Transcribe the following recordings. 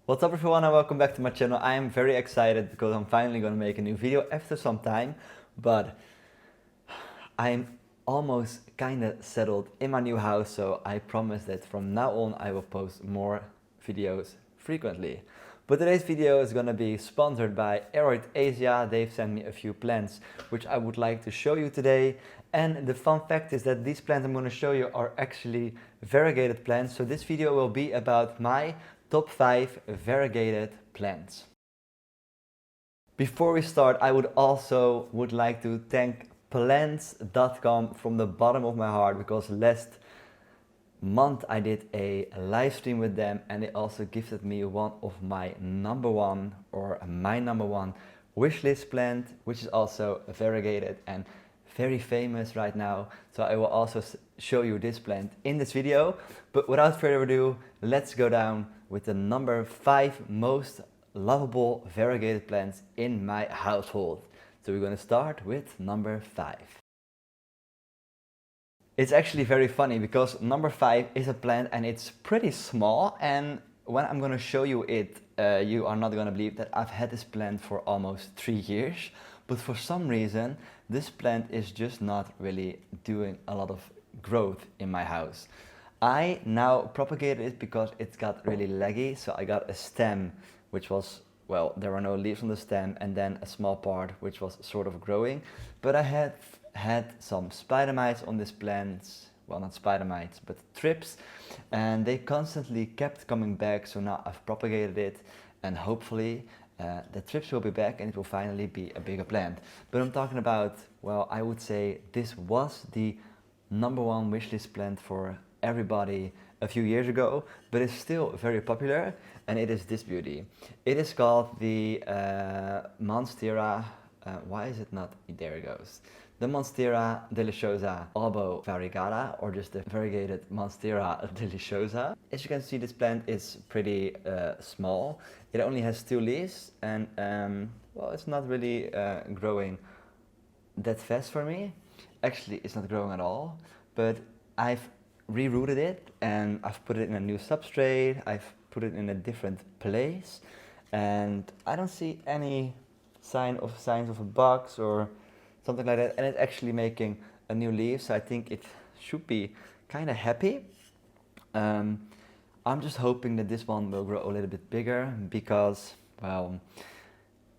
What's up everyone and welcome back to my channel. I am very excited because I'm finally going to make a new video after some time, but I'm almost kind of settled in my new house, so I promise that from now on I will post more videos frequently. But today's video is going to be sponsored by AroidAsia. They've sent me a few plants which I would like to show you today. And the fun fact is that these plants I'm going to show you are actually variegated plants. So this video will be about my top 5 variegated plants. Before we start, I would like to thank PLNTS.com from the bottom of my heart, because last month I did a live stream with them and they also gifted me one of my number one wishlist plant, which is also variegated and very famous right now. So I will also show you this plant in this video. But without further ado, let's go down with the number 5 most lovable variegated plants in my household. So we're going to start with number 5. It's actually very funny because number 5 is a plant and it's pretty small, and when I'm going to show you it, you are not going to believe that I've had this plant for almost 3 years. But for some reason, this plant is just not really doing a lot of growth in my house. I now propagated it because it's got really leggy, so I got a stem which was, well, there were no leaves on the stem, and then a small part which was sort of growing. But I had some spider mites on this plant, well, not spider mites, but thrips, and they constantly kept coming back. So now I've propagated it, and hopefully the thrips will be back and it will finally be a bigger plant. But I'm talking about, well, I would say this was the number one wishlist plant for everybody a few years ago, but it's still very popular, and it is this beauty. It is called the Monstera, why is it not, there it goes. The Monstera deliciosa oboe variegata, or just the variegated Monstera deliciosa. As you can see, this plant is pretty small. It only has 2 leaves, and well, it's not really growing that fast for me. Actually, it's not growing at all, but I've rerouted it and I've put it in a new substrate. I've put it in a different place, and I don't see any signs of a box or something like that, and it's actually making a new leaf, so I think it should be kind of happy. I'm just hoping that this one will grow a little bit bigger, because, well,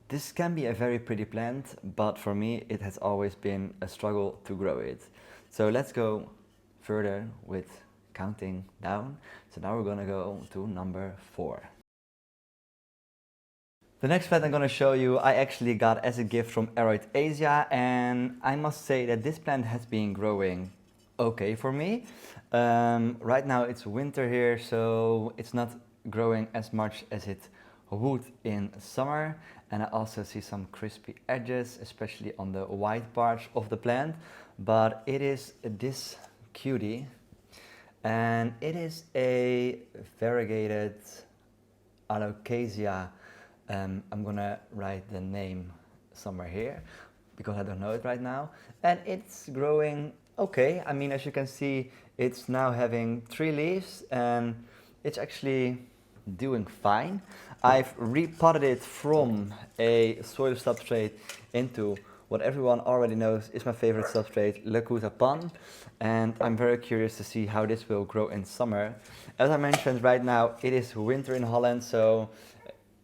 this can be a very pretty plant, but for me it has always been a struggle to grow it. So let's go further with counting down. So now we're gonna go to number 4. The next plant I'm going to show you, I actually got as a gift from AroidAsia, and I must say that this plant has been growing okay for me. Right now it's winter here, so it's not growing as much as it would in summer, and I also see some crispy edges, especially on the white parts of the plant. But it is this cutie, and it is a variegated alocasia. I'm gonna write the name somewhere here because I don't know it right now, and it's growing okay. I mean, as you can see, it's now having 3 leaves and it's actually doing fine. I've repotted it from a soil substrate into what everyone already knows is my favorite substrate, alocasia pan, and I'm very curious to see how this will grow in summer. As I mentioned, right now it is winter in Holland, so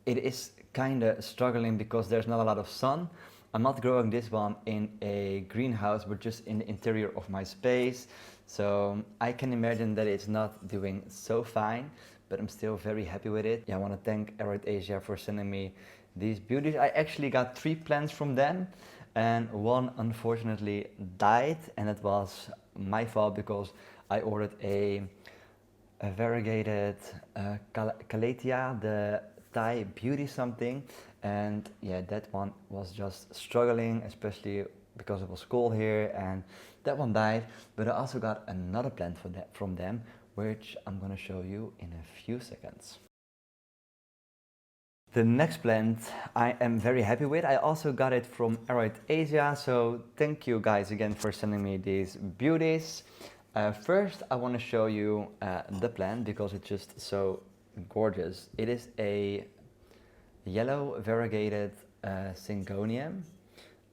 it is kind of struggling because there's not a lot of sun. I'm not growing this one in a greenhouse, but just in the interior of my space. So I can imagine that it's not doing so fine, but I'm still very happy with it. Yeah, I want to thank AroidAsia for sending me these beauties. I actually got 3 plants from them, and one unfortunately died, and it was my fault because I ordered a variegated calathea, the Thai beauty something, and yeah, that one was just struggling, especially because it was cold here, and that one died. But I also got another plant from them, which I'm gonna show you in a few seconds. The next plant I am very happy with. I also got it from AroidAsia, so thank you guys again for sending me these beauties. First I want to show you the plant because it's just so gorgeous. It is a yellow variegated zinconium,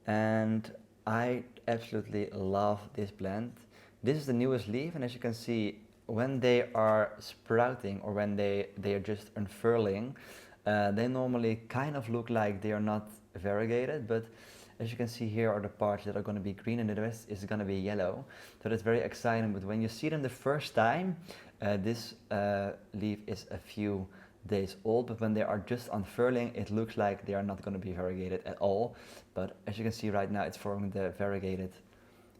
and I absolutely love this plant. This is the newest leaf, and as you can see, when they are sprouting or when they are just unfurling, they normally kind of look like they are not variegated, but as you can see, here are the parts that are going to be green and the rest is going to be yellow. So that's very exciting, but when you see them the first time, this leaf is a few days old, but when they are just unfurling, it looks like they are not going to be variegated at all. But as you can see right now, it's forming the variegated,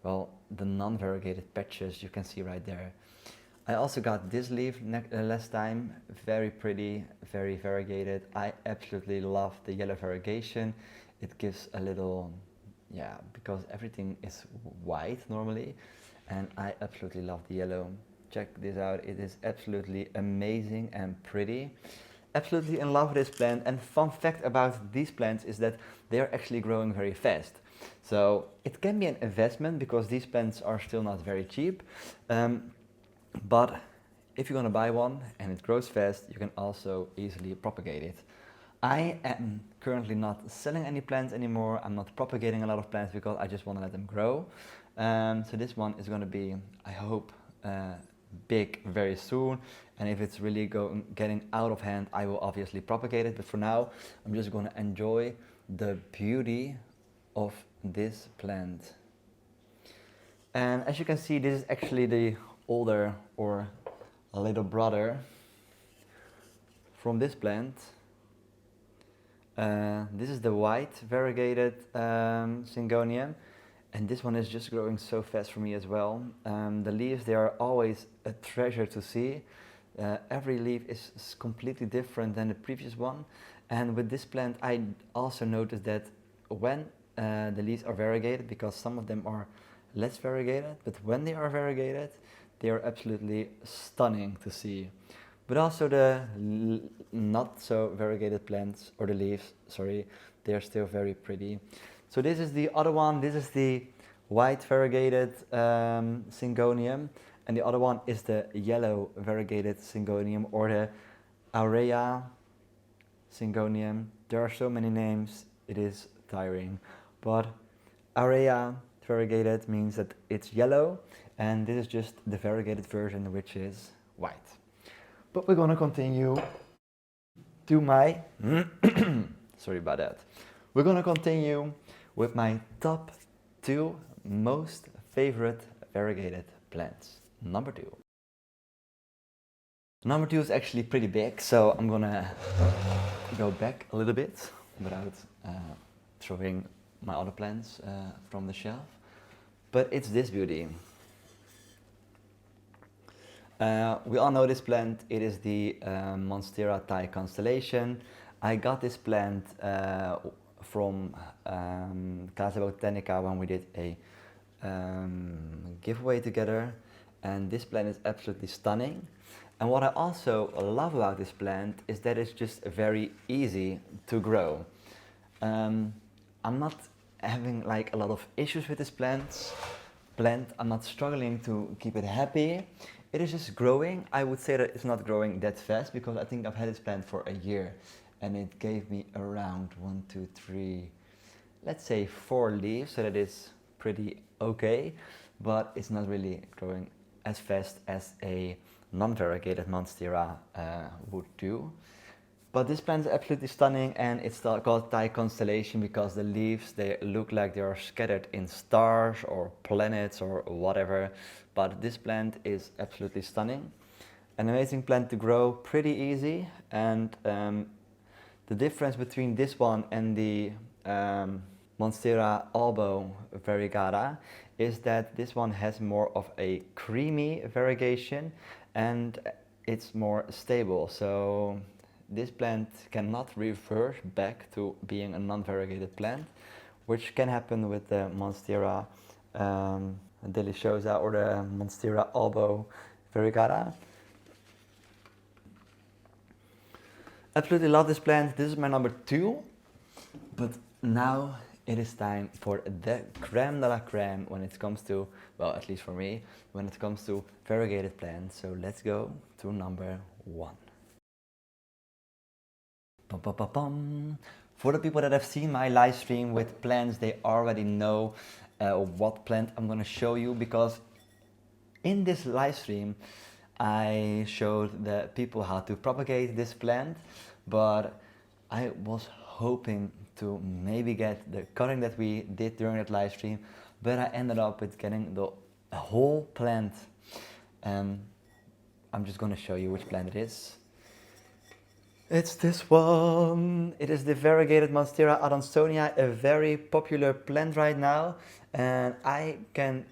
well, the non-variegated patches you can see right there. I also got this leaf last time, very pretty, very variegated. I absolutely love the yellow variegation. It gives a little, yeah, because everything is white normally, and I absolutely love the yellow. Check this out, it is absolutely amazing and pretty. Absolutely in love with this plant, and fun fact about these plants is that they are actually growing very fast. So it can be an investment because these plants are still not very cheap. But if you're going to buy one and it grows fast, you can also easily propagate it. I am currently not selling any plants anymore. I'm not propagating a lot of plants because I just want to let them grow. So this one is going to be, I hope, big very soon. And if it's really getting out of hand, I will obviously propagate it. But for now, I'm just going to enjoy the beauty of this plant. And as you can see, this is actually the older or a little brother from this plant. This is the white variegated zinconium, and this one is just growing so fast for me as well. The leaves, they are always a treasure to see. Every leaf is completely different than the previous one, and with this plant I also noticed that when the leaves are variegated, because some of them are less variegated, but when they are variegated, they are absolutely stunning to see. But also the not so variegated plants, or the leaves, sorry, they are still very pretty. So this is the other one, this is the white variegated zinconium, and the other one is the yellow variegated zinconium, or the AroidAsia zinconium. There are so many names, it is tiring, but AroidAsia variegated means that it's yellow, and this is just the variegated version, which is white. But we're gonna continue to my sorry about that. We're gonna continue with my top 2 most favorite variegated plants. Number 2. Number 2 is actually pretty big, so I'm gonna go back a little bit without throwing my other plants from the shelf. But it's this beauty. We all know this plant. It is the Monstera Thai constellation. I got this plant from Casa Botanica when we did a giveaway together, and this plant is absolutely stunning. And what I also love about this plant is that it's just very easy to grow. I'm not having like a lot of issues with this plant. I'm not struggling to keep it happy. It is just growing. I would say that it's not growing that fast because I think I've had this plant for a year, and it gave me around 1, 2, 3, let's say 4 leaves, so that is pretty okay, but it's not really growing as fast as a non-variegated Monstera would do. But this plant is absolutely stunning, and it's called Thai constellation because the leaves, they look like they are scattered in stars or planets or whatever. But this plant is absolutely stunning. An amazing plant to grow, pretty easy. And the difference between this one and the Monstera albo variegata is that this one has more of a creamy variegation and it's more stable. So this plant cannot revert back to being a non-variegated plant, which can happen with the Monstera deliciosa or the Monstera albo variegata. Absolutely love this plant. This is my number 2, but now it is time for the creme de la creme when it comes to, well, at least for me, when it comes to variegated plants. So let's go to number 1. Bum, bum, bum, bum. For the people that have seen my live stream with plants, they already know what plant I'm gonna show you, because in this live stream I showed the people how to propagate this plant, but I was hoping to maybe get the cutting that we did during that live stream, but I ended up with getting the whole plant. I'm just gonna show you which plant it is. It's this one. It is the variegated Monstera aronsonia, a very popular plant right now, and I can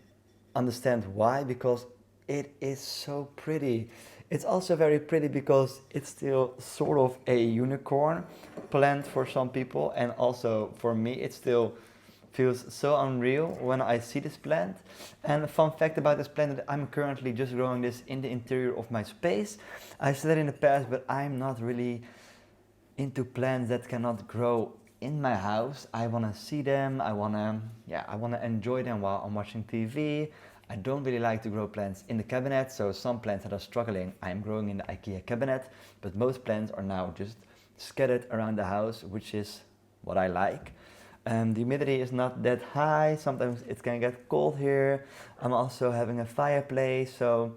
understand why, because it is so pretty. It's also very pretty because it's still sort of a unicorn plant for some people, and also for me it still feels so unreal when I see this plant. And a fun fact about this plant, that I'm currently just growing this in the interior of my space. I've said it in the past, but I'm not really into plants that cannot grow in my house. I want to see them, I want to enjoy them while I'm watching TV. I don't really like to grow plants in the cabinet, so some plants that are struggling I'm growing in the IKEA cabinet, but most plants are now just scattered around the house, which is what I like. The humidity is not that high, sometimes it can get cold here. I'm also having a fireplace, so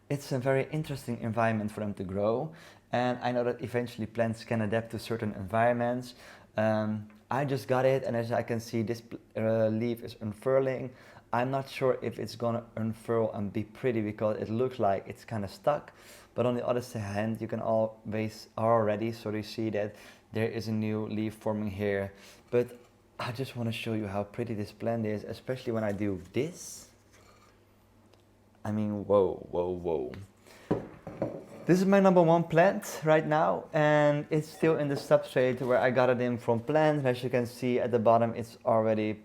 it's a very interesting environment for them to grow. And I know that eventually plants can adapt to certain environments. I just got it, and as I can see, this leaf is unfurling. I'm not sure if it's gonna unfurl and be pretty, because it looks like it's kind of stuck. But on the other hand, you can always already sort of see that there is a new leaf forming here. But I just want to show you how pretty this plant is, especially when I do this. I mean, whoa, whoa, whoa. This is my number one plant right now, and it's still in the substrate where I got it in from plants. As you can see at the bottom, it's already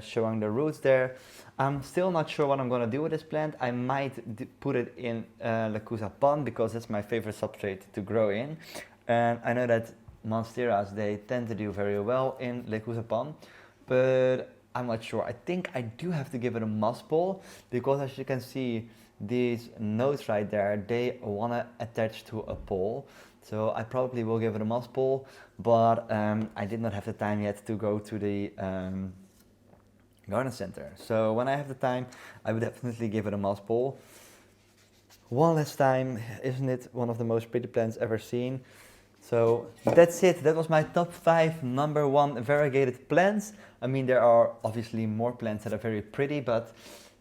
showing the roots there. I'm still not sure what I'm going to do with this plant. I might put it in alocasia pond, because that's my favorite substrate to grow in. And I know that Monsteras, they tend to do very well in alocasia pond, but I'm not sure. I think I do have to give it a moss ball, because as you can see, these nodes right there, they want to attach to a pole. So I probably will give it a moss ball, but I did not have the time yet to go to the garden center. So when I have the time, I would definitely give it a moss ball. One last time, isn't it one of the most pretty plants ever seen? So that's it. That was my top 5 number 1 variegated plants. I mean, there are obviously more plants that are very pretty, but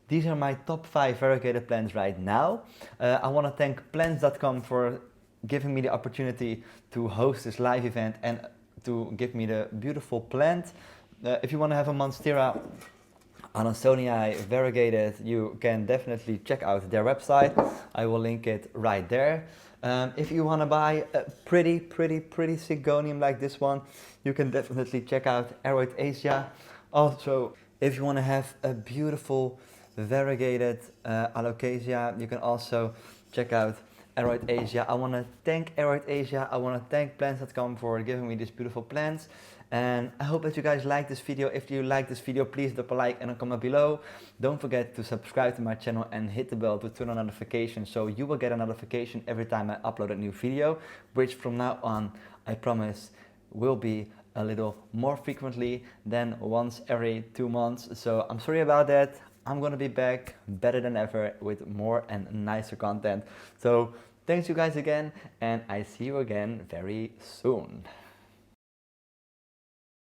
these are my top 5 variegated plants right now. I want to thank plants.com for giving me the opportunity to host this live event and to give me the beautiful plant. If you want to have a Monstera aronsonia variegated, you can definitely check out their website. I will link it right there. If you want to buy a pretty zinconium like this one, you can definitely check out AroidAsia. Also, if you want to have a beautiful variegated alocasia, you can also check out AroidAsia. I want to thank AroidAsia. I want to thank plants.com for giving me these beautiful plants. And I hope that you guys like this video. If you like this video, please drop a like and a comment below. Don't forget to subscribe to my channel and hit the bell to turn on notifications, so you will get a notification every time I upload a new video, which from now on, I promise, will be a little more frequently than once every 2 months. So I'm sorry about that. I'm gonna be back better than ever with more and nicer content. So thanks you guys again, and I see you again very soon.